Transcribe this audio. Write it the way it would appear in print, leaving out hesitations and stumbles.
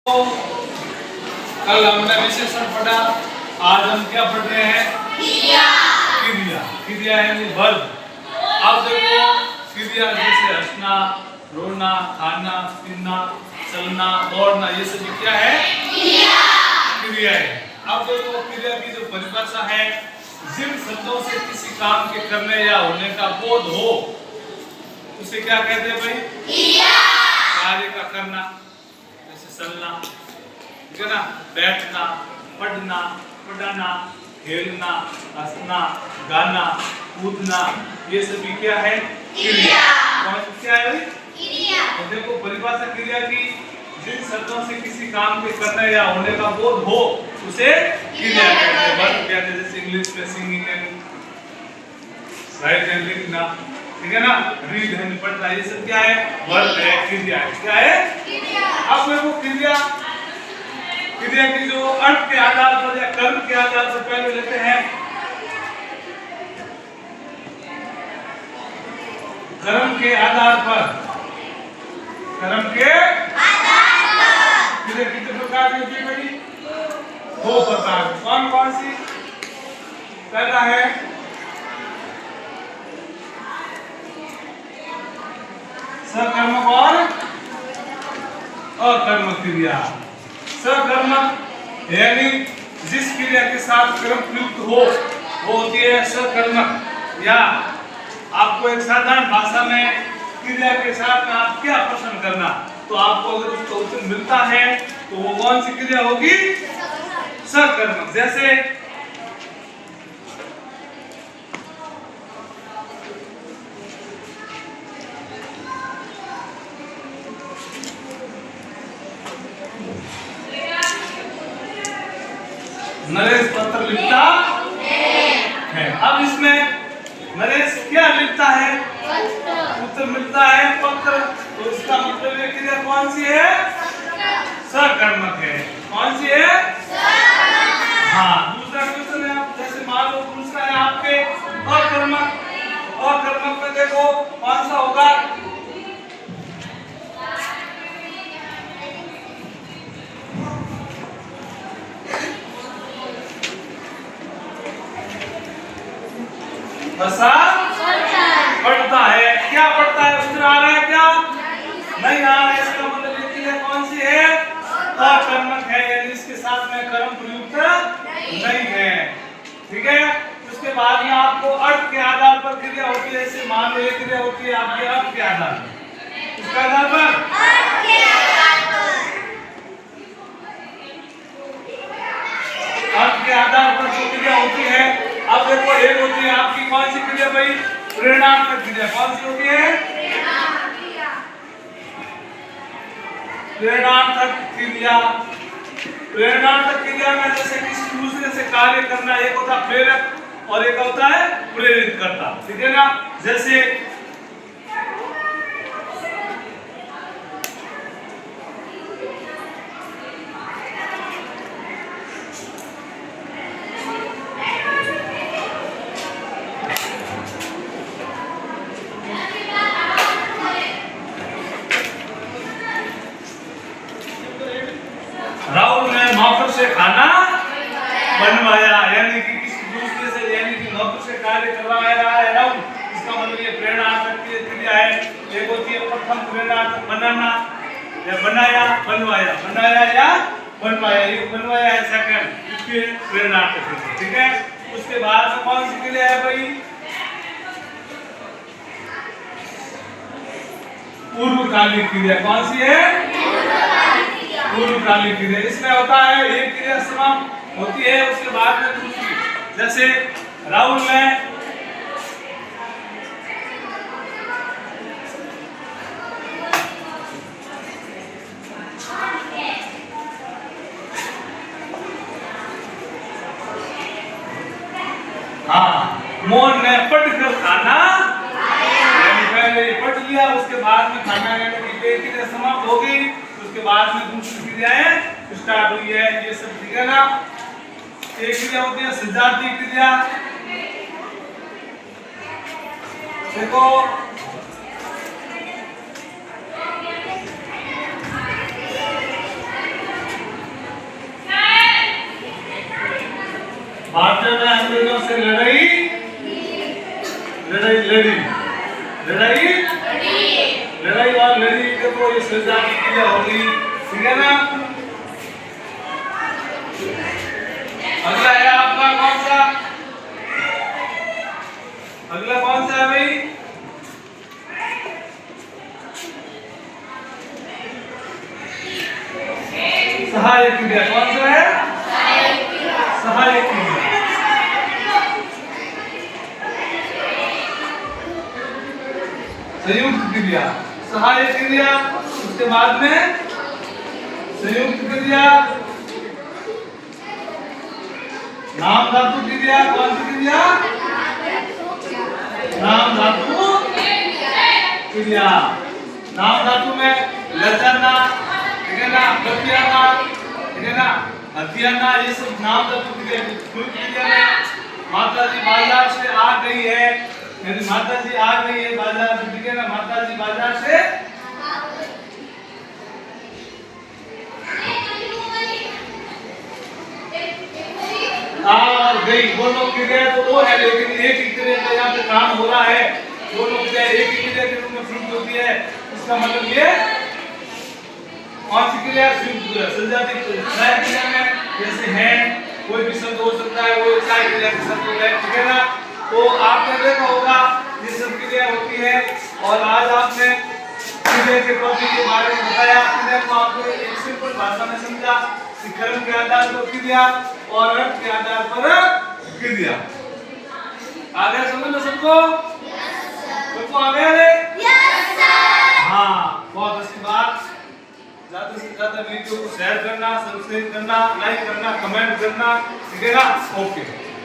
कल हमने विशेषण पढ़ा, आज हम क्या पढ़ रहे हैं? क्रिया। क्रिया, क्रिया यानी वर्ब। अब देखो क्रिया जैसे हंसना, रोना, खाना, पीना, चलना, दौड़ना, ये सभी क्या है? क्रिया। क्रिया है। अब देखो क्रिया की जो परिभाषा है, जिन शब्दों से किसी काम के करने या होने का बोध हो उसे क्या कहते हैं भाई? क्रिया। कार्य का करना, जैसे चलना, ठीक है ना, बैठना, पढ़ना, पढ़ाना, खेलना, हंसना, गाना, कूदना, ये सभी क्या है? क्रिया। कौन सी क्या है? क्रिया। तो देखो परिभाषा क्रिया की, जिन शब्दों से किसी काम के करने या होने का बोध हो उसे क्रिया कहते हैं। वर्ब कहते हैं, जैसे इंग्लिश में सिंगिंग एंड राइट एंड लिखना, ठीक है ना, रीड एंड पढ़ना, ये सब क्या है? वर्ब है, क्रिया है। क्या है? क्रिया। अब देखो क्रिया, क्रिया की जो अर्थ के आधार पर या कर्म के आधार पर पहले लेते हैं कर्म के आधार पर। कर्म के आधार पर क्रिया कितने प्रकार की होती है भाई? दो प्रकार। कौन कौन सी? पहला है सकर्मक और अकर्मक क्रिया। सकर्मक यानी जिस क्रिया के साथ कर्म प्रयुक्त हो वो होती है सकर्मक। या आपको एक साधारण भाषा में क्रिया के साथ आप क्या प्रश्न करना, तो आपको अगर उसका उत्तर मिलता है तो वो कौन सी क्रिया होगी? सकर्मक। जैसे नरेश पत्र लिखता है। अब इसमें नरेश क्या लिखता है? उत्तर मिलता है पत्र। तो इसका मतलब ये क्रिया कौन सी है? सकर्मक है। कौन सी है? हाँ। दूसरा क्वेश्चन है, आप जैसे मान लो दूसरा है आपके अकर्मक। अकर्मक में देखो कौन सा होगा? बसा पढ़ता है। क्या पढ़ता है? उत्तर आ रहा है क्या? नहीं आ रहा है। इसका मतलब ये क्रिया कौन सी है? अकर्मक है, यानी इसके साथ में कर्म प्रयुक्त नहीं है। ठीक है। उसके बाद में आपको अर्थ के आधार पर क्रिया होती है। जैसे मान लो ये क्रिया होती है आपके अर्थ के आधार पर। इसके आधार पर अर्थ के आधार पर जो क्रिया होती है, अब देखो एक होती है आपकी कौन सी क्रिया भाई? प्रेरणात्मक क्रिया। कौन सी होती है? प्रेरणात्मक क्रिया। प्रेरणात्मक क्रिया में जैसे किसी दूसरे से कार्य करना, एक होता है प्रेरक और एक होता है प्रेरित करता, ठीक है ना। जैसे राहुल ने नौकर से खाना बनवाया, यानी कि किसी दूसरे से, यानी कि नौकर से कार्य करवाया रहा है राहुल। इसका मतलब ये प्रेरणात्मक क्रिया है। एक होती है प्रथम प्रेरणात्मक, बनाना या बनाया, बनवाया, बनाया या बनवाया, ये बनवाया है सेकंड, इसके प्रेरणात्मक क्रिया, ठीक है। उसके बाद में कौन सी क्रिया है भाई? पूर्वकालिक क्रिया। कौन सी है? पूर्वकालिक क्रिया। इसमें होता है एक क्रिया समाप्त होती है, उसके बाद में दूसरी। जैसे राहुल ने मोहन ने पढ़कर खाना, यानी पहले पढ़ लिया, उसके बाद में खाना, यानी कि एक क्रिया समाप्त हो गई, उसके बाद में दूसरी क्रियाएं स्टार्ट हुई है। ये सब ठीक है ना। एक क्रिया होती है सजाती क्रिया। देखो भारत ने अंग्रेजों से लड़ी लड़ी और लड़ी, देखो ये सजा की क्रिया होगी, ठीक है ना। अगला है आपका कौन सा, अगला कौन सा है भाई, सहायक क्रिया। कौन सा है, सहायक क्रिया। संयुक्त क्रिया, सहायक क्रिया, उसके बाद में संयुक्त क्रिया, नाम धातु क्रिया। कौन सी क्रिया, नाम धातु क्रिया। नाम धातु में लजाना, ठीक है ना, बतियाना, ठीक है ना, हथियाना, ये सब नाम धातु क्रिया। क्रिया में माता जी बाजार से आ गई है, यदि माता जी आ गई है बाजार से, ठीक है ना, माता जी बाजार से आ गई, दोनों क्रिया तो वो है, लेकिन एक ही क्रिया का यहाँ पे काम हो रहा है, दोनों क्रिया एक ही क्रिया के रूप में प्रयुक्त होती है। इसका मतलब ये कौन सी क्रिया, संयुक्त क्रिया। सजाती क्रिया में जैसे है, कोई भी शब्द हो सकता है, वो चाहे क्रिया के शब्द होता है, ठीक है ना। तो आपने देखा होगा ये सब क्रिया होती है, और आज आपने क्रिया के टॉपिक के बारे में बताया। क्रिया को आपने एक सिंपल भाषा में समझा कि कर्म के आधार पर क्रिया और अर्थ के आधार पर क्रिया। आ गया समझ में सबको? सबको आ गया रे? Yes sir. हाँ, बहुत अच्छी बात। ज्यादा से ज्यादा वीडियो को शेयर करना, सब्सक्राइब करना, लाइक करना, कमेंट करना, ठीक है ना। ओके।